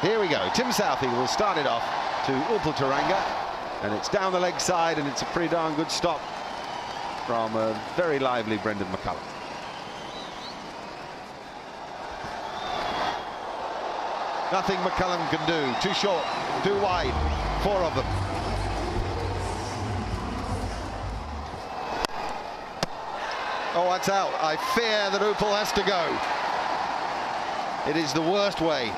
Here we go. Tim Southey will start it off to Upal Taranga, and it's down the leg side, and it's a pretty darn good stop from a very lively Brendan McCullum. Nothing McCullum can do. Too short, too wide, 4 of them. Oh, that's out. I fear that Upal has to go. It is the worst way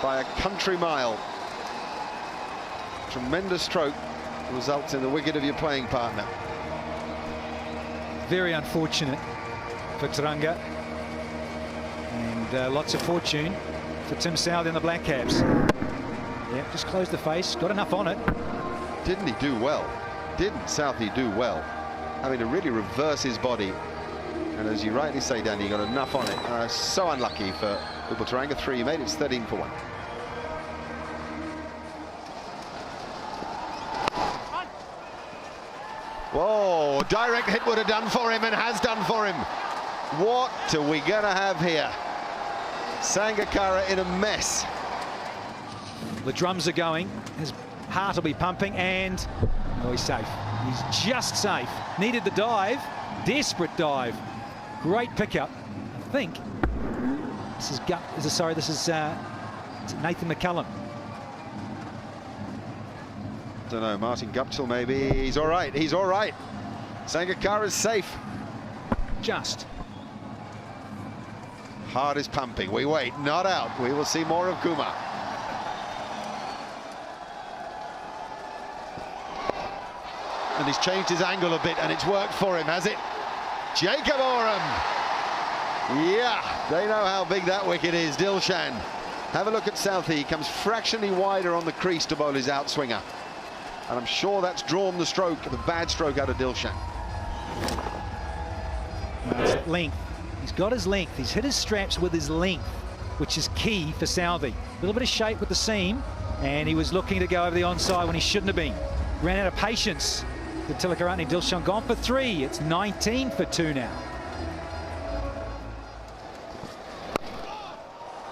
by a country mile. Tremendous stroke results in the wicket of your playing partner. Very unfortunate for Taranga, and lots of fortune for Tim Southey and the Black Caps. Yeah, just closed the face, got enough on it. Didn't he do well? Didn't Southey do well? Having to really reverse his body. And as you rightly say, Danny, he got enough on it. So unlucky for Upal Taranga. 3 he made, it's 13 for 1. Whoa, direct hit would have done for him, and has done for him. What are we going to have here? Sangakkara in a mess. The drums are going, his heart will be pumping, and oh, he's safe. He's just safe. Needed the dive, desperate dive. Great pickup. I think this is Nathan McCullum. Don't know, Martin Guptill maybe. He's all right, he's all right. Sangakkara's safe. Just. Heart is pumping. We wait, not out. We will see more of Kumar. And he's changed his angle a bit, and it's worked for him, has it? Jacob Oram. Yeah, they know how big that wicket is. Dilshan. Have a look at Southey. He comes fractionally wider on the crease to bowl his outswinger. And I'm sure that's drawn the stroke, the bad stroke out of Dilshan. It's length. He's got his length. He's hit his straps with his length, which is key for Southey. A little bit of shape with the seam, and he was looking to go over the onside when he shouldn't have been. Ran out of patience. The Tilakaratne. Dilshan gone for 3. It's 19 for 2 now.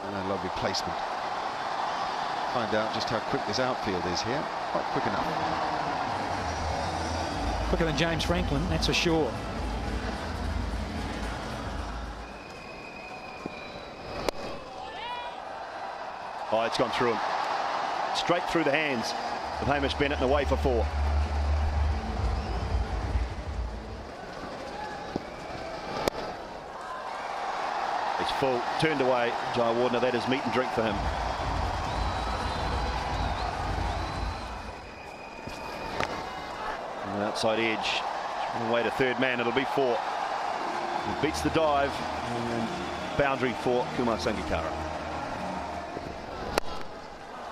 And a lovely placement. Find out just how quick this outfield is here. Quite quick enough. Quicker than James Franklin, that's for sure. Oh, it's gone through him. Straight through the hands of Hamish Bennett and away for 4. It's full, turned away. Jai Wardner, that is meat and drink for him. On the outside edge, on the way to 3rd man, it'll be 4. He beats the dive, and boundary for Kumar Sangakkara.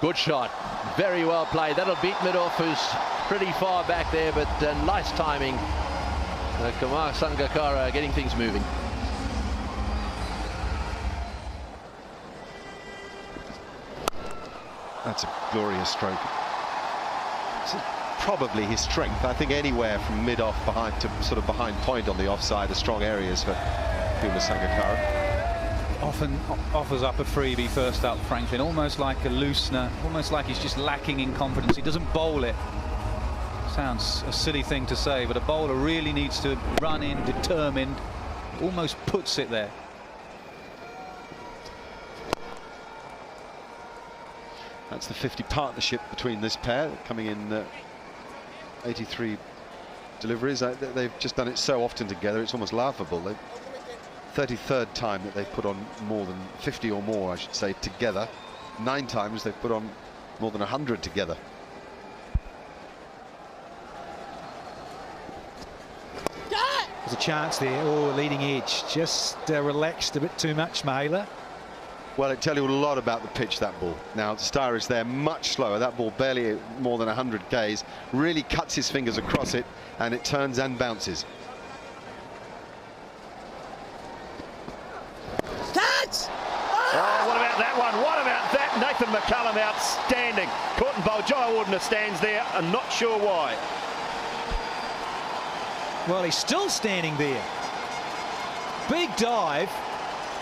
Good shot, very well played. That'll beat mid-off, who's pretty far back there, but nice timing. Kumar Sangakkara getting things moving. That's a glorious stroke. This is probably his strength. I think anywhere from mid-off behind to sort of behind point on the offside are strong areas for Kumar Sangakkara. Often offers up a freebie first up, Franklin, almost like a loosener, almost like he's just lacking in confidence. He doesn't bowl it. Sounds a silly thing to say, but a bowler really needs to run in, determined, almost puts it there. That's the 50 partnership between this pair, coming in 83 deliveries. They've just done it so often together, it's almost laughable. 33rd time that they've put on more than 50 or more, I should say, together. 9 times they've put on more than 100 together. There's a chance there. Oh, leading edge. Just relaxed a bit too much, Mahela. Well, it tells you a lot about the pitch, that ball. Now, Styris there, much slower. That ball barely more than 100 Ks. Really cuts his fingers across it, and it turns and bounces. Oh, what about that one? What about that? Nathan McCullum, outstanding. Caught and bowled. Jai Wardner stands there, and not sure why. Well, he's still standing there. Big dive,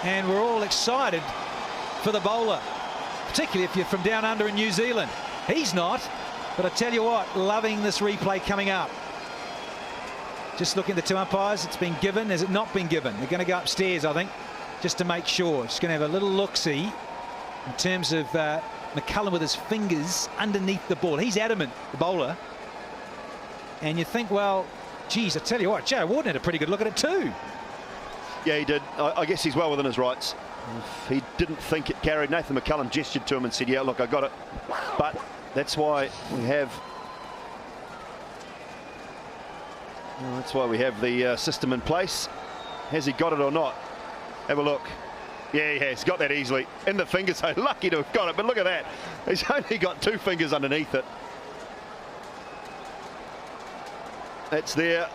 and we're all excited for the bowler. particularly if you're from down under in New Zealand. He's not, but I tell you what, loving this replay coming up. Just looking at the two umpires, it's been given. Has it not been given? They're going to go upstairs, I think, just to make sure. Just going to have a little look-see in terms of McCullum with his fingers underneath the ball. He's adamant, the bowler. And you think, well, geez, I tell you what, Joe Warden had a pretty good look at it too. Yeah, he did. I guess he's well within his rights. If he didn't think it carried, Nathan McCullum gestured to him and said, yeah, look, I got it. But that's why we have... Well, that's why we have the system in place. Has he got it or not? Have a look. Yeah, he has. Got that easily. In the fingers, so lucky to have got it. But look at that. He's only got 2 fingers underneath it. It's there.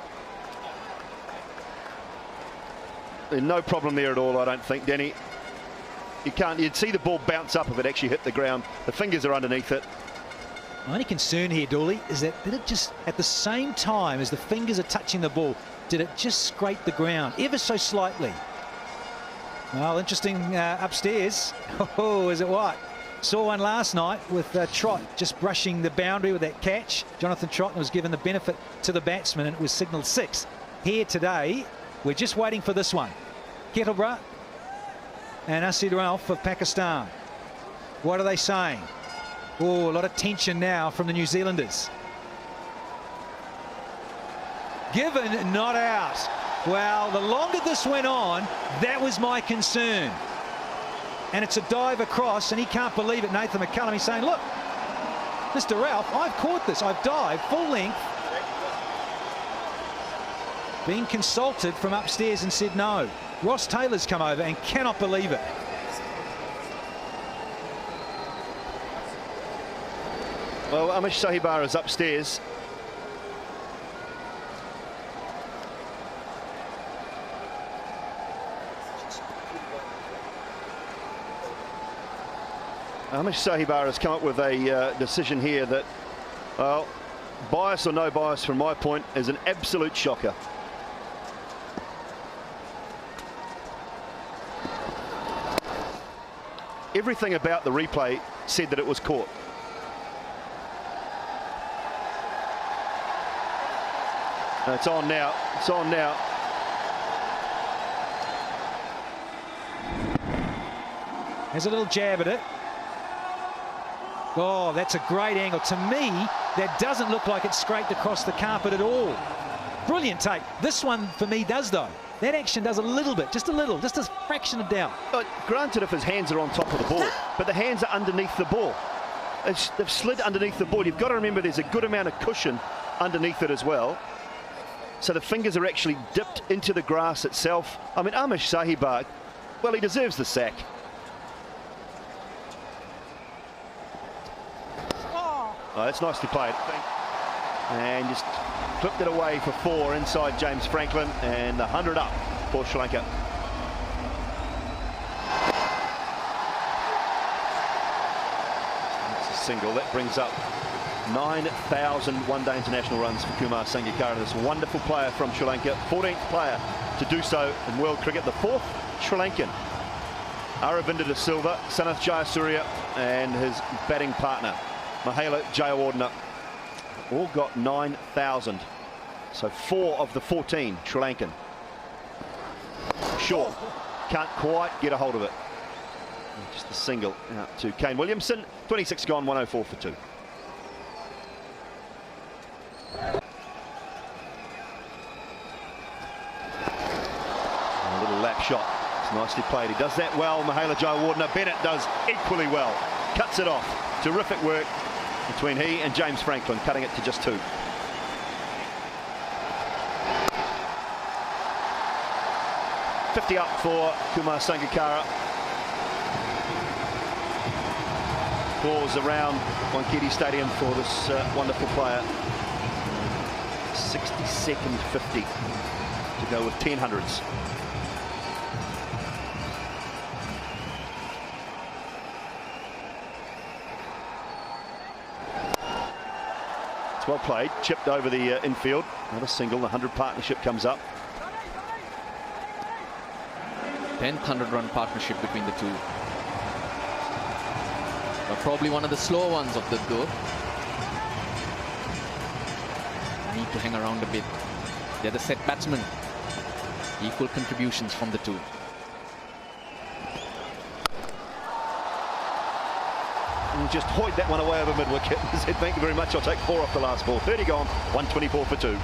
There's no problem there at all, I don't think, Danny. You'd see the ball bounce up if it actually hit the ground. The fingers are underneath it. My only concern here, Dooley, is that did it just, at the same time as the fingers are touching the ball, did it just scrape the ground ever so slightly? Well, interesting upstairs. Oh, is it what? Saw one last night with Trott just brushing the boundary with that catch. Jonathan Trott was given the benefit to the batsman and it was signalled 6. Here today, we're just waiting for this one. Kettleborough and Asid Ralph of Pakistan. What are they saying? Oh, a lot of tension now from the New Zealanders. Given, not out. Well, the longer this went on, that was my concern. And it's a dive across, and he can't believe it, Nathan McCullum. He's saying, look, Mr. Ralph, I've caught this. I've dived full length. Being consulted from upstairs and said no. Ross Taylor's come over and cannot believe it. Well, Amish Sahibar is upstairs. Amish Sahibar has come up with a decision here that, well, bias or no bias from my point, is an absolute shocker. Everything about the replay said that it was caught. It's on now. It's on now. There's a little jab at it. Oh, that's a great angle. To me, that doesn't look like it scraped across the carpet at all. Brilliant take. This one, for me, does, though. That action does a little bit, just a fraction of doubt. But granted, if his hands are on top of the ball, but the hands are underneath the ball. They've slid underneath the ball. You've got to remember there's a good amount of cushion underneath it as well. So the fingers are actually dipped into the grass itself. I mean, Amish Sahibar, well, he deserves the sack. Oh, that's nicely played. And just clipped it away for 4 inside James Franklin, and the 100 up for Sri Lanka. That's a single. That brings up 9,000 one-day international runs for Kumar Sangakkara, this wonderful player from Sri Lanka, 14th player to do so in world cricket, the 4th Sri Lankan. Aravinda De Silva, Sanath Jayasuriya, and his batting partner, Mahela Jayawardena, all got 9,000. So 4 of the 14 Sri Lankan. Short, can't quite get a hold of it. Just a single out to Kane Williamson. 26 gone, 104 for 2. A little lap shot. It's nicely played. He does that well. Mahela Jayawardena. Bennett does equally well. Cuts it off. Terrific work between he and James Franklin, cutting it to just 2. $50 up for Kumar Sangakkara. Applause around Wankhede Stadium for this wonderful player. 62nd 50 to go with 10 hundreds. It's well played, chipped over the infield. Not a single, the 100 partnership comes up. 10th 100-run partnership between the two. but probably one of the slow ones of the tour. I need to hang around a bit. The other set batsmen, equal contributions from the two. And just hoid that one away over mid-wicket. Said, thank you very much, I'll take 4 off the last ball. 30 gone, 124 for 2.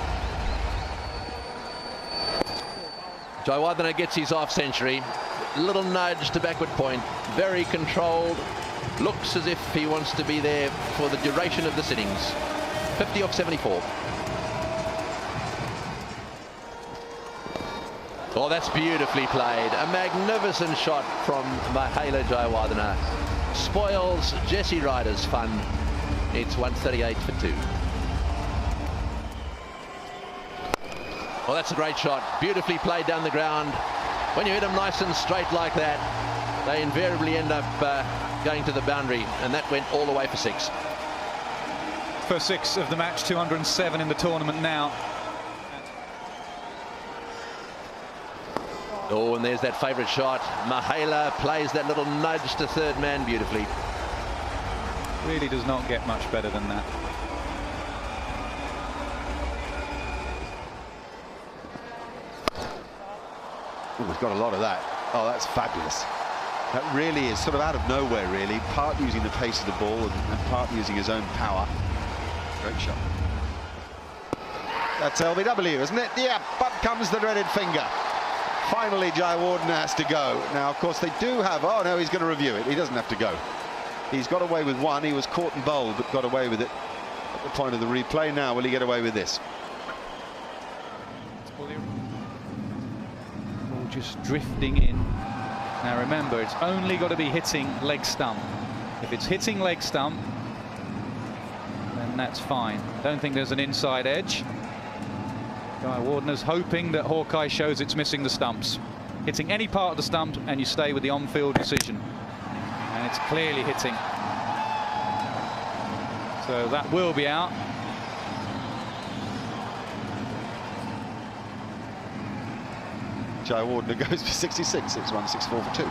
Jayawardene gets his half century. Little nudge to backward point. Very controlled. Looks as if he wants to be there for the duration of this innings. 50 off 74. Oh, that's beautifully played. A magnificent shot from Mahela Jayawardene. Spoils Jesse Ryder's fun. It's 138 for 2. Well, that's a great shot. Beautifully played down the ground. When you hit them nice and straight like that, they invariably end up going to the boundary, and that went all the way for 6. First 6 of the match, 207 in the tournament now. Oh, and there's that favourite shot. Mahela plays that little nudge to third man beautifully. Really does not get much better than that. Oh, we've got a lot of that. Oh, that's fabulous. That really is sort of out of nowhere, really. Part using the pace of the ball and part using his own power. Great shot. That's LBW, isn't it? Yeah, but comes the dreaded finger. Finally, Jayawardene has to go. Now, of course, they do have... Oh, no, he's going to review it. He doesn't have to go. He's got away with one. He was caught and bowled, but got away with it at the point of the replay. Now, will he get away with this? Just drifting in. Now remember, it's only got to be hitting leg stump. If it's hitting leg stump, then that's fine. Don't think there's an inside edge. Jayawardene's hoping that Hawkeye shows it's missing the stumps. Hitting any part of the stump and you stay with the on-field decision. And it's clearly hitting. So that will be out. Jayawardene goes for 66. It's 164 for 2.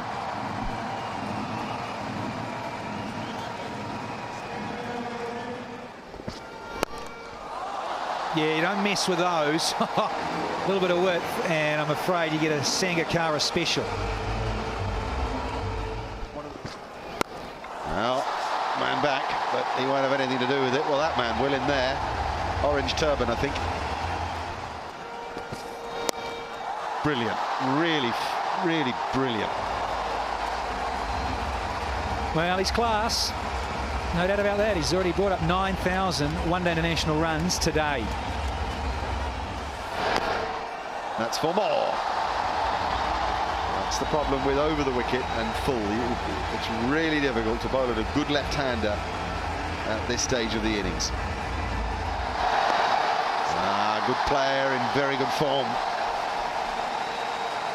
Yeah, you don't mess with those. A little bit of width, and I'm afraid you get a Sangakkara special. Well, man back, but he won't have anything to do with it. Well, that man will in there. Orange turban, I think. Brilliant. Really, really brilliant. Well, he's class. No doubt about that. He's already brought up 9,000 one-day international runs today. That's for more. That's the problem with over the wicket and full. It's really difficult to bowl at a good left-hander at this stage of the innings. Good player in very good form.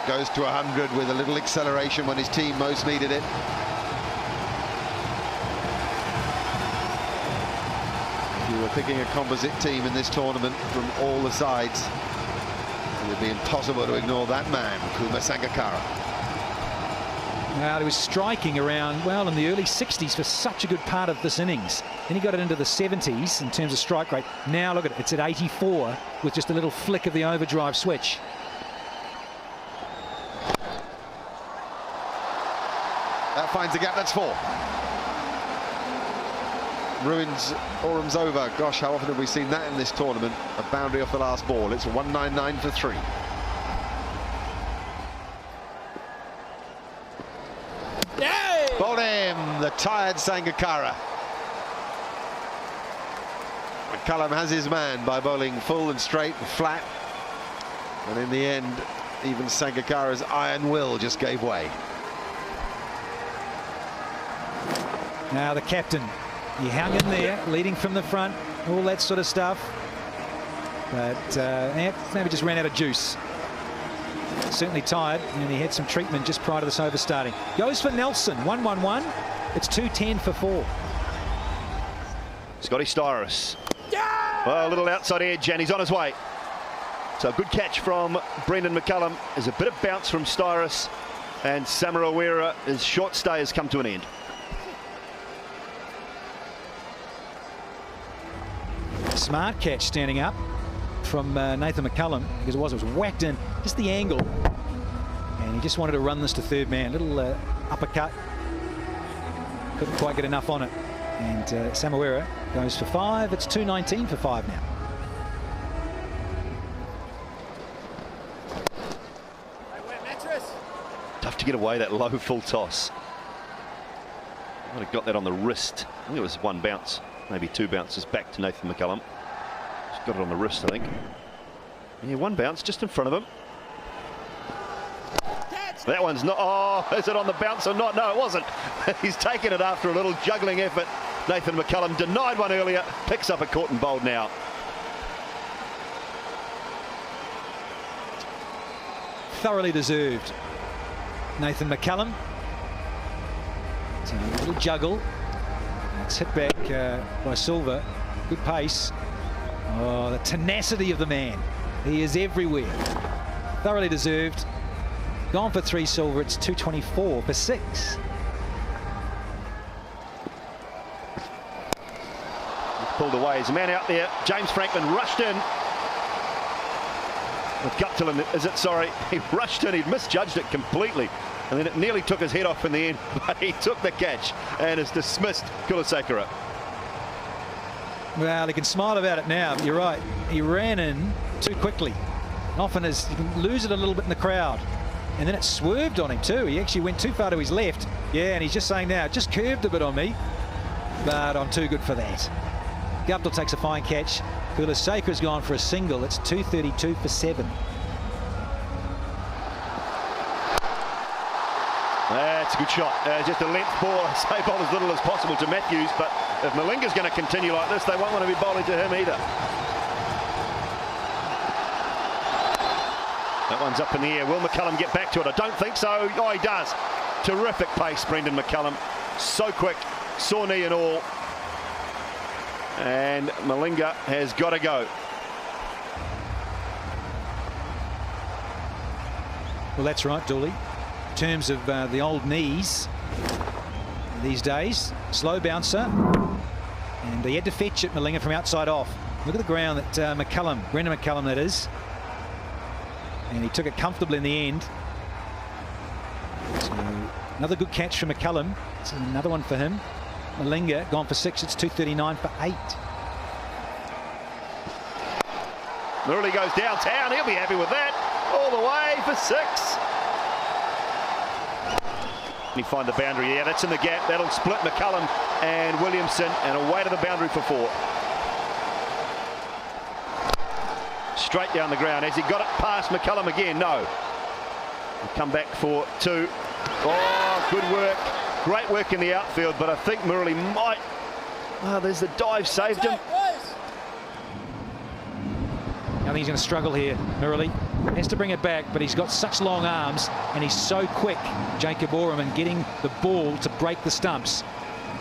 Goes to 100 with a little acceleration when his team most needed it. If you were picking a composite team in this tournament from all the sides, it would be impossible to ignore that man, Kumar Sangakkara. Well, he was striking around, well, in the early 60s for such a good part of this innings. Then he got it into the 70s in terms of strike rate. Now look at it, it's at 84 with just a little flick of the overdrive switch. That finds the gap, that's 4. Ruins Orum's over. Gosh, how often have we seen that in this tournament? A boundary off the last ball. It's 199 for 3. Yay! Bowled him, the tired Sangakkara. McCullum has his man by bowling full and straight and flat. And in the end, even Sangakkara's iron will just gave way. Now the captain, he hung in there, leading from the front, all that sort of stuff. But maybe just ran out of juice. Certainly tired, and he had some treatment just prior to this over starting. Goes for Nelson, 1-1-1. It's 210 for 4. Scotty Styris. Yeah! Well, a little outside edge, and he's on his way. So a good catch from Brendan McCullum. There's a bit of bounce from Styris, and Samarawira, his short stay has come to an end. Smart catch standing up from Nathan McCullum, because it was whacked in, just the angle. And he just wanted to run this to third man. Little uppercut. Couldn't quite get enough on it. And Samawera goes for 5. It's 2:19 for 5 now. Tough to get away that low full toss. Might have got that on the wrist. I think it was one bounce, maybe two bounces back to Nathan McCullum. Just got it on the wrist, I think. Yeah, one bounce just in front of him. That one's not. Oh, is it on the bounce or not? No, it wasn't. He's taken it after a little juggling effort. Nathan McCullum denied one earlier, picks up a caught and bowled now. Thoroughly deserved. Nathan McCullum. So a little juggle. It's hit back by Silva. Good pace. Oh, the tenacity of the man. He is everywhere. Thoroughly deserved. Gone for 3 silver. It's 2:24 for 6. He's pulled away. There's a man out there. James Franklin rushed in. With Guptill, is it? Sorry. He rushed in. He'd misjudged it completely. And then it nearly took his head off in the end. But he took the catch and has dismissed Kulasakara. Well, he can smile about it now. You're right. He ran in too quickly. Often you can lose it a little bit in the crowd. And then it swerved on him too. He actually went too far to his left. Yeah, and he's just saying now, it just curved a bit on me. But I'm too good for that. Guptill takes a fine catch. Kulasakara's gone for a single. It's 2:32 for 7. That's a good shot. Just a length ball. Say bowl as little as possible to Matthews, but if Malinga's going to continue like this, they won't want to be bowling to him either. That one's up in the air. Will McCullum get back to it? I don't think so. Oh, he does. Terrific pace, Brendan McCullum. So quick, sore knee and all. And Malinga has got to go. Well, that's right, Dooley. In terms of the old knees these days, slow bouncer, and he had to fetch it, Malinga, from outside off. Look at the ground that Brendan McCullum that is, and he took it comfortably in the end. So another good catch from McCullum. It's another one for him. Malinga gone for 6. It's 2:39 for 8. Murali goes downtown. He'll be happy with that. All the way for 6. You find the boundary. Yeah, that's in the gap. That'll split McCullum and Williamson, and away to the boundary for 4. Straight down the ground. Has he got it past McCullum again? No. He'll come back for 2. Oh, good work. Great work in the outfield, but I think Murali might. Oh, there's the dive, saved him. I think he's going to struggle here, Murali. Has to bring it back, but he's got such long arms and he's so quick, Jacob Oram, in getting the ball to break the stumps.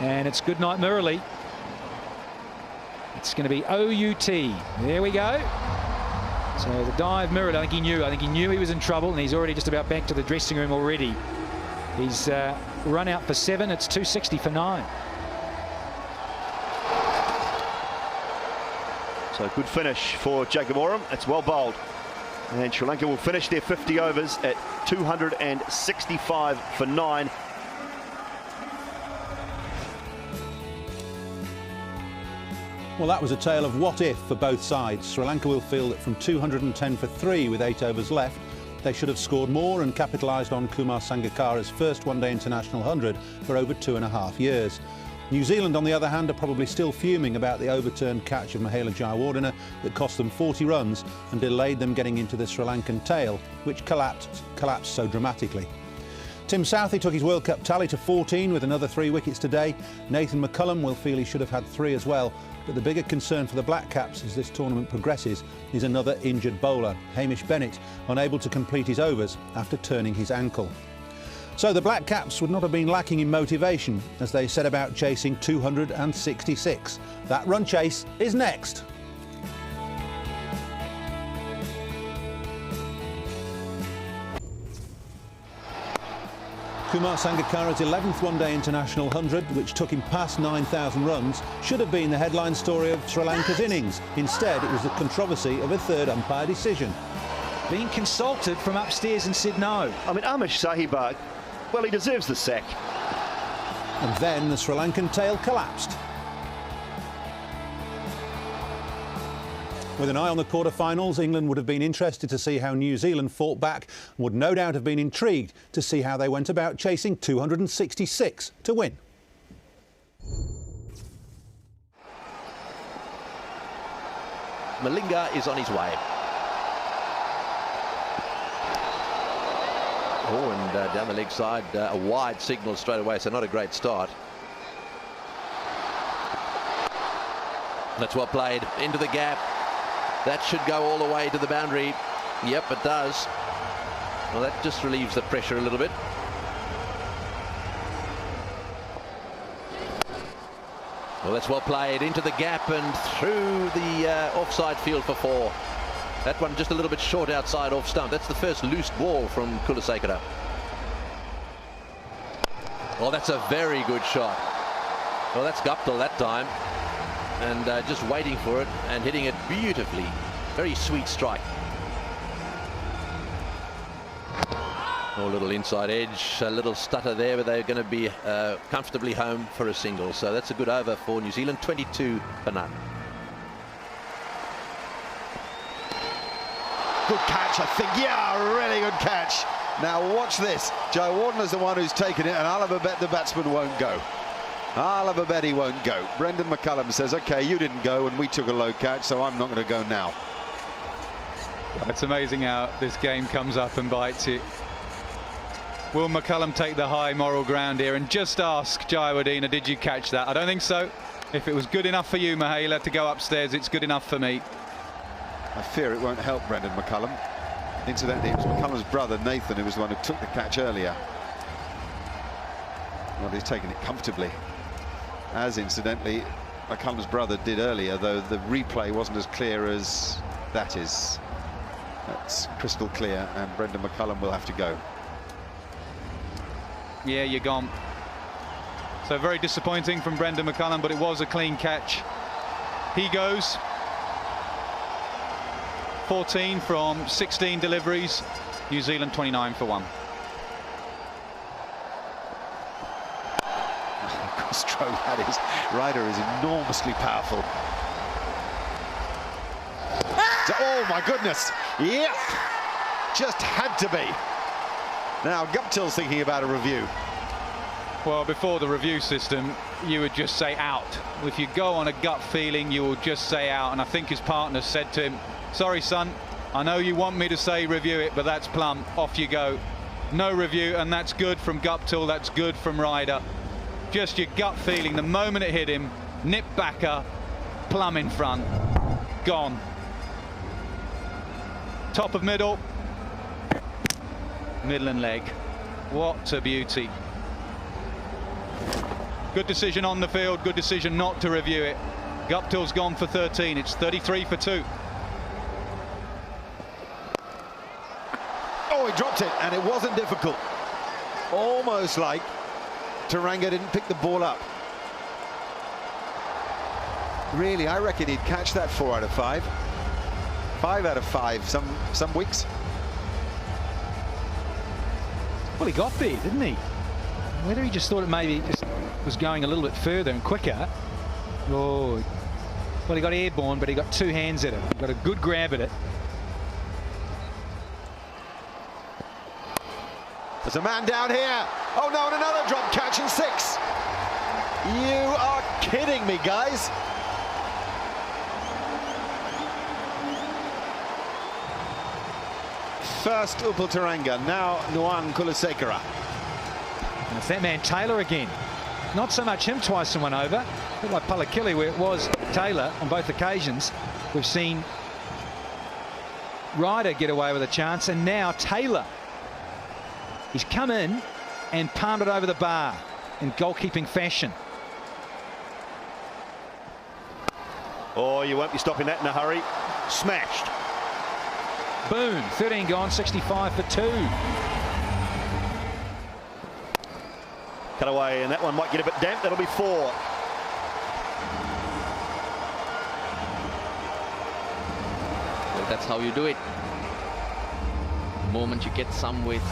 And it's good night, Murali. It's going to be OUT. There we go. So the dive, Murali, I think he knew he was in trouble, and he's already just about back to the dressing room already. He's run out for 7. It's 2:60 for 9. So good finish for Jacob Oram. It's well bowled. And Sri Lanka will finish their 50 overs at 265 for 9. Well, that was a tale of what if for both sides. Sri Lanka will feel that from 210 for 3 with 8 overs left, they should have scored more and capitalised on Kumar Sangakkara's first one-day international 100 for over 2.5 years. New Zealand, on the other hand, are probably still fuming about the overturned catch of Mahela Jayawardene that cost them 40 runs and delayed them getting into the Sri Lankan tail, which collapsed so dramatically. Tim Southey took his World Cup tally to 14 with another 3 wickets today. Nathan McCullum will feel he should have had 3 as well, but the bigger concern for the Black Caps as this tournament progresses is another injured bowler, Hamish Bennett, unable to complete his overs after turning his ankle. So the Black Caps would not have been lacking in motivation as they set about chasing 266. That run chase is next. Kumar Sangakkara's 11th one-day international 100, which took him past 9,000 runs, should have been the headline story of Sri Lanka's innings. Instead, it was the controversy of a third umpire decision. Being consulted from upstairs and said no. I mean, Amish Sahiba, well, he deserves the sack. And then the Sri Lankan tail collapsed. With an eye on the quarter-finals, England would have been interested to see how New Zealand fought back and would no doubt have been intrigued to see how they went about chasing 266 to win. Malinga is on his way. Oh, and down the leg side, a wide signal straight away, so not a great start. That's well played, into the gap. That should go all the way to the boundary. Yep, it does. Well, that just relieves the pressure a little bit. Well, that's well played, into the gap and through the offside field for 4. That one just a little bit short outside off stump. That's the first loose ball from Kulasekara. Well, that's a very good shot. Well, that's Guptill that time. And just waiting for it and hitting it beautifully. Very sweet strike. Oh, a little inside edge, a little stutter there, but they're going to be comfortably home for a single. So that's a good over for New Zealand, 22 for none. Good catch, I think. Yeah, really good catch. Now watch this. Joe Warden is the one who's taken it, and I'll have a bet the batsman won't go. I'll have a bet he won't go. Brendan McCullum says, OK, you didn't go and we took a low catch, so I'm not going to go now. It's amazing how this game comes up and bites you. Will McCullum take the high moral ground here and just ask Jayawardena, did you catch that? I don't think so. If it was good enough for you, Mahela, to go upstairs, it's good enough for me. I fear it won't help Brendan McCullum. Incidentally, it was McCullum's brother, Nathan, who was the one who took the catch earlier. Well, he's taken it comfortably. As, incidentally, McCullum's brother did earlier, though the replay wasn't as clear as that is. That's crystal clear, and Brendan McCullum will have to go. Yeah, you're gone. So very disappointing from Brendan McCullum, but it was a clean catch. He goes. 14 from 16 deliveries. New Zealand 29 for 1. Stroke, that is. Ryder is enormously powerful. Oh my goodness! Yep, just had to be. Now Guptill's thinking about a review. Well, before the review system, you would just say out. If you go on a gut feeling, you will just say out. And I think his partner said to him, "Sorry, son, I know you want me to say review it, but that's plumb. Off you go." No review, and that's good from Guptill. That's good from Ryder. Just your gut feeling. The moment it hit him, nip backer, plumb in front, gone. Top of middle, middle and leg. What a beauty. Good decision on the field, good decision not to review it. Guptill's gone for 13, it's 33 for 2. Oh, he dropped it, and it wasn't difficult. Almost like Taranga didn't pick the ball up. Really, I reckon he'd catch that 4 out of 5. 5 out of 5 some weeks. Well, he got there, didn't he? Whether he just thought it maybe just was going a little bit further and quicker. Oh, well, he got airborne, but he got 2 hands at it. He got a good grab at it. There's a man down here. Oh no, and another drop catch and 6. You are kidding me, guys. First Upal Taranga, now Nuwan Kulasekara. And it's that man Taylor again. Not so much him twice and one over. A bit like Palakili, where it was Taylor on both occasions. We've seen Ryder get away with a chance, and now Taylor. He's come in and palmed it over the bar in goalkeeping fashion. Oh, you won't be stopping that in a hurry. Smashed. Boom, 13 gone, 65 for 2. Cut away, and that one might get a bit damp. That'll be 4. Well, that's how you do it. The moment you get some width,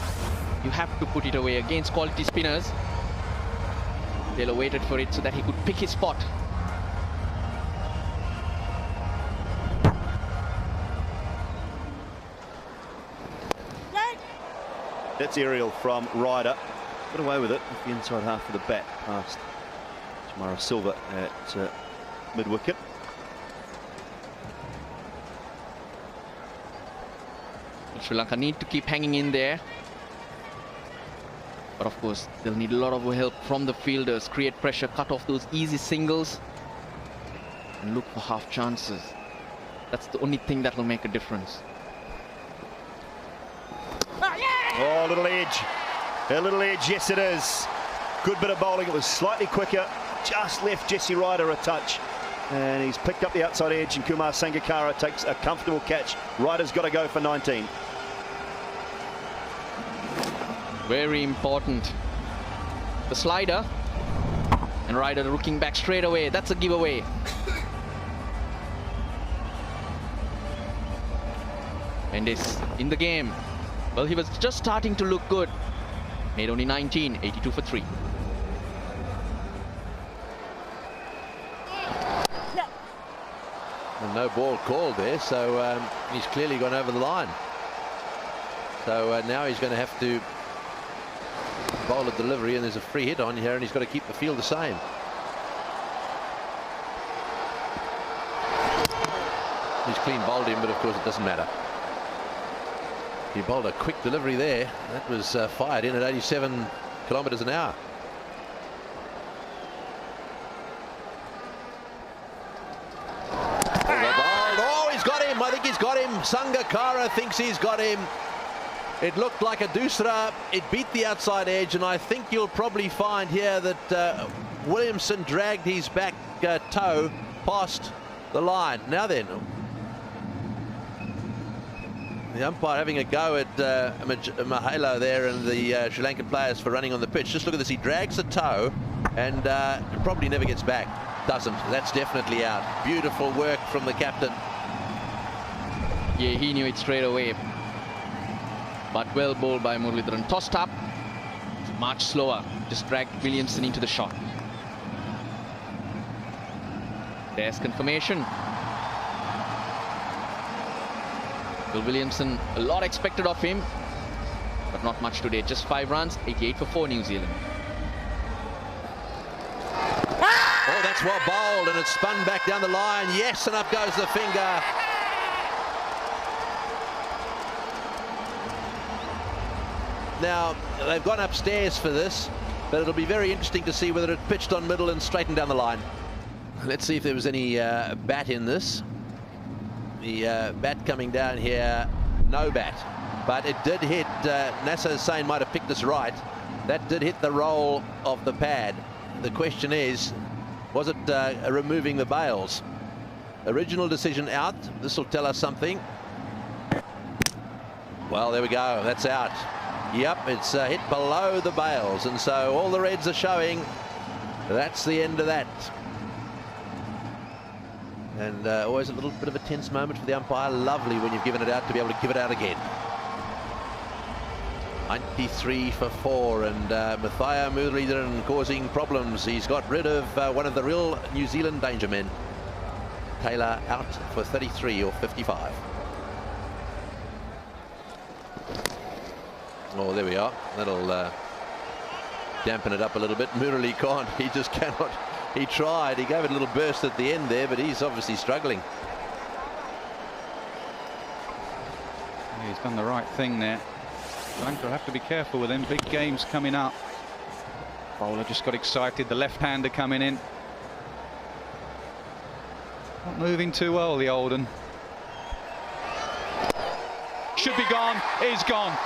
you have to put it away. Against quality spinners, Taylor waited for it so that he could pick his spot. That's aerial from Ryder. Got away with it with the inside half of the bat past Jamara Silva at mid-wicket. Sri Lanka need to keep hanging in there. But of course, they'll need a lot of help from the fielders. Create pressure, cut off those easy singles, and look for half chances. That's the only thing that will make a difference. Oh, little edge. A little edge, yes it is. Good bit of bowling. It was slightly quicker. Just left Jesse Ryder a touch. And he's picked up the outside edge, and Kumar Sangakkara takes a comfortable catch. Ryder's got to go for 19. Very important. The slider. And Ryder looking back straight away. That's a giveaway. Mendes in the game. Well, he was just starting to look good. Made only 19, 82 for 3. And no ball called there, so he's clearly gone over the line. So now he's going to have to bowl a delivery, and there's a free hit on here, and he's got to keep the field the same. He's clean bowled him, but of course it doesn't matter. He bowled a quick delivery there. That was fired in at 87 kilometres an hour. Oh, he's got him. I think he's got him. Sangakkara thinks he's got him. It looked like a doosra. It beat the outside edge, and I think you'll probably find here that Williamson dragged his back toe past the line. Now then, the umpire having a go at Mahalo there and the Sri Lankan players for running on the pitch. Just look at this. He drags the toe and probably never gets back. Doesn't. That's definitely out. Beautiful work from the captain. Yeah, he knew it straight away. But well bowled by Muralidharan. Tossed up. Much slower. Just dragged Williamson into the shot. There's confirmation. Will Williamson, a lot expected of him, but not much today. Just 5 runs, 88 for 4 New Zealand. Oh, that's well bowled, and it's spun back down the line. Yes, and up goes the finger. Now, they've gone upstairs for this, but it'll be very interesting to see whether it pitched on middle and straightened down the line. Let's see if there was any bat in this. The bat coming down here, no bat, but it did hit. Nasser Hussain might have picked this right. That did hit the roll of the pad. The question is, was it removing the bails? Original decision out. This will tell us something. Well, there we go. That's out. Yep, it's hit below the bails, and so all the reds are showing that's the end of that. And always a little bit of a tense moment for the umpire. Lovely when you've given it out to be able to give it out again. 93 for 4, and Mathaya Muralidharan causing problems. He's got rid of one of the real New Zealand danger men. Taylor out for 33 or 55. Oh, there we are. That'll dampen it up a little bit. Murali can't. He just cannot. He tried. He gave it a little burst at the end there, but he's obviously struggling. Yeah, he's done the right thing there. Lanka will have to be careful with him. Big games coming up. Bowler just got excited. The left-hander coming in. Not moving too well, the Oldham. Should be gone. Is gone.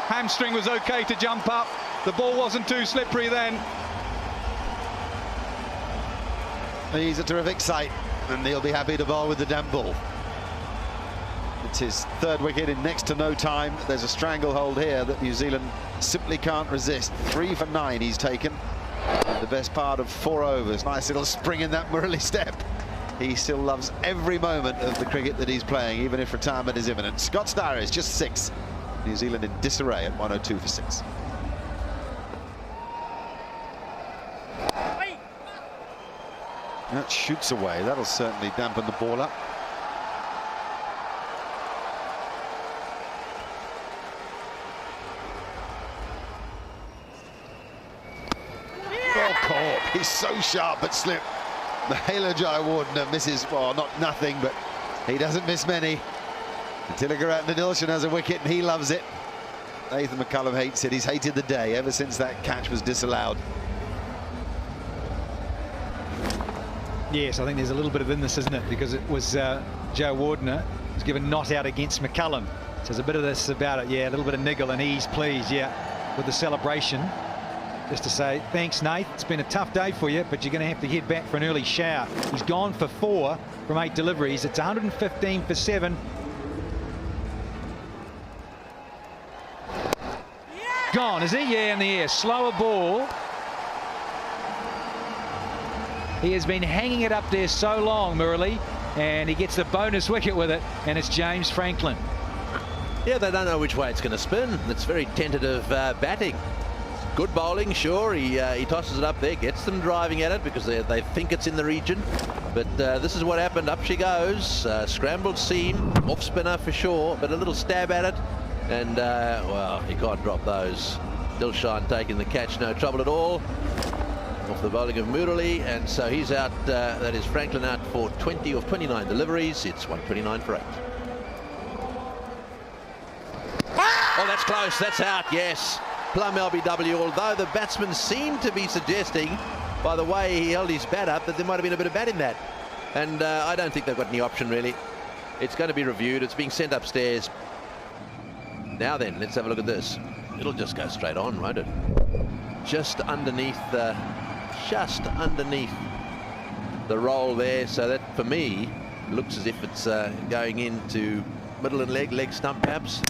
Hamstring was okay to jump up. The ball wasn't too slippery then. He's a terrific sight, and he'll be happy to bowl with the damp ball. It's his 3rd wicket in next to no time. There's a stranglehold here that New Zealand simply can't resist. 3 for 9 he's taken. the best part of 4 overs. Nice little spring in that Murali step. He still loves every moment of the cricket that he's playing, even if retirement is imminent. Scott Starr is just 6. New Zealand in disarray at 102 for 6. That shoots away. That'll certainly dampen the ball up. Well caught. He's so sharp but slip. Mahela Jayawardene misses, well, not nothing, but he doesn't miss many. Tilakaratne Dilshan has a wicket and he loves it. Nathan McCullum hates it. He's hated the day ever since that catch was disallowed. Yes, I think there's a little bit of in this, isn't it? Because it was Jayawardene was given not out against McCullum. So there's a bit of this about it, yeah, a little bit of niggle and ease, please, yeah, with the celebration. Just to say, thanks, Nate. It's been a tough day for you, but you're going to have to head back for an early shower. He's gone for 4 from 8 deliveries. It's 115 for 7. Gone, is he? Yeah, in the air. Slower ball. He has been hanging it up there so long, Murali, and he gets the bonus wicket with it, and it's James Franklin. Yeah, they don't know which way it's going to spin. It's very tentative batting. Good bowling, sure. He tosses it up there, gets them driving at it because they think it's in the region. But this is what happened. Up she goes. Scrambled seam, off spinner for sure, but a little stab at it. And, well, he can't drop those. Dilshan taking the catch, no trouble at all. Off the bowling of Murali, and so he's out. That is Franklin out for 20 of 29 deliveries. It's 129 for 8. Oh, that's close. That's out, yes. Plum LBW, although the batsman seemed to be suggesting, by the way he held his bat up, that there might have been a bit of bat in that. And I don't think they've got any option, really. It's going to be reviewed. It's being sent upstairs. Now then, let's have a look at this. It'll just go straight on, won't it? Just underneath the the roll there, so that for me looks as if it's going into middle and leg stump perhaps,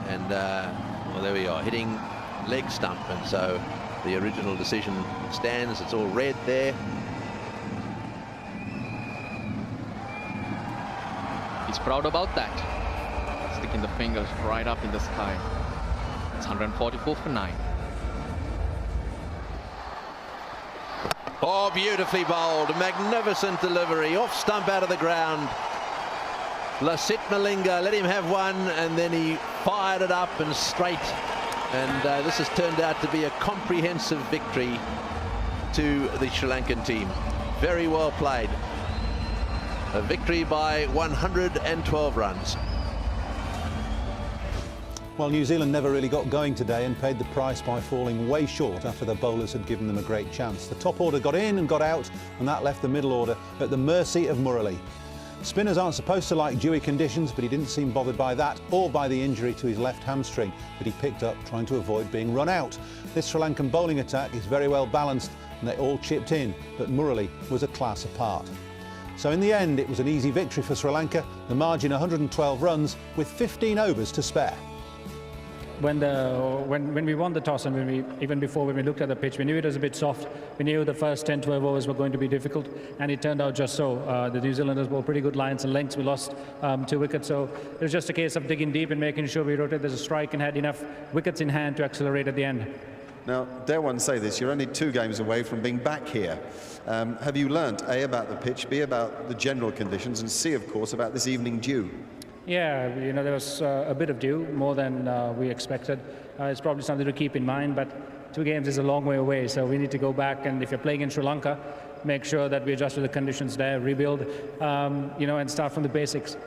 and well, there we are, hitting leg stump, and so the original decision stands. It's all red there. He's proud about that, sticking the fingers right up in the sky. It's 144 for 9. Oh, beautifully bowled. Magnificent delivery. Off stump out of the ground. Lasith Malinga let him have one, and then he fired it up and straight. And this has turned out to be a comprehensive victory to the Sri Lankan team. Very well played. A victory by 112 runs. Well, New Zealand never really got going today and paid the price by falling way short after the bowlers had given them a great chance. The top order got in and got out, and that left the middle order at the mercy of Murali. Spinners aren't supposed to like dewy conditions, but he didn't seem bothered by that or by the injury to his left hamstring that he picked up trying to avoid being run out. This Sri Lankan bowling attack is very well balanced and they all chipped in, but Murali was a class apart. So in the end, it was an easy victory for Sri Lanka, the margin 112 runs with 15 overs to spare. When we won the toss, and even before when we looked at the pitch, we knew it was a bit soft. We knew the first 10-12 overs were going to be difficult, and it turned out just so. The New Zealanders bowled pretty good lines and lengths. We lost 2 wickets, so it was just a case of digging deep and making sure we rotated as a strike and had enough wickets in hand to accelerate at the end. Now, dare one say this, you're only 2 games away from being back here. Have you learnt, A, about the pitch, B, about the general conditions, and C, of course, about this evening dew? Yeah, you know, there was a bit of dew, more than we expected. It's probably something to keep in mind, but 2 games is a long way away, so we need to go back, and if you're playing in Sri Lanka, make sure that we adjust to the conditions there, rebuild, you know, and start from the basics.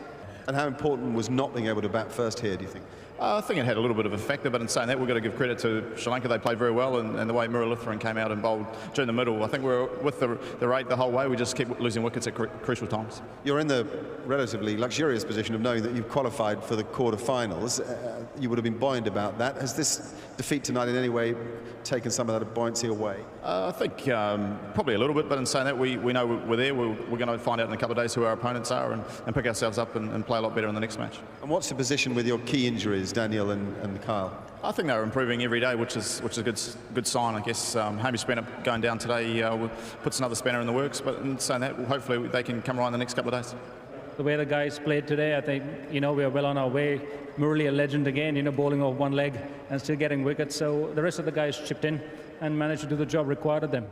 And how important was not being able to bat first here, do you think? I think it had a little bit of a factor, but in saying that, we've got to give credit to Sri Lanka. They played very well, and the way Muralitharan came out and bowled during the middle, I think we were with the rate the whole way. We just keep losing wickets at crucial times. You're in the relatively luxurious position of knowing that you've qualified for the quarter-finals. You would have been buoyant about that. Has this defeat tonight in any way taken some of that buoyancy away? I think probably a little bit, but in saying that, we know we're there. We're going to find out in a couple of days who our opponents are and pick ourselves up and play a lot better in the next match. And what's the position with your key injuries, Daniel and Kyle? I think they're improving every day, which is a good sign, I guess. Hamish Bennett going down today puts another spanner in the works, but in saying that, hopefully they can come right in the next couple of days. The way the guys played today, I think, we are well on our way. Murley, a legend again, bowling off one leg and still getting wickets. So the rest of the guys chipped in and managed to do the job required of them.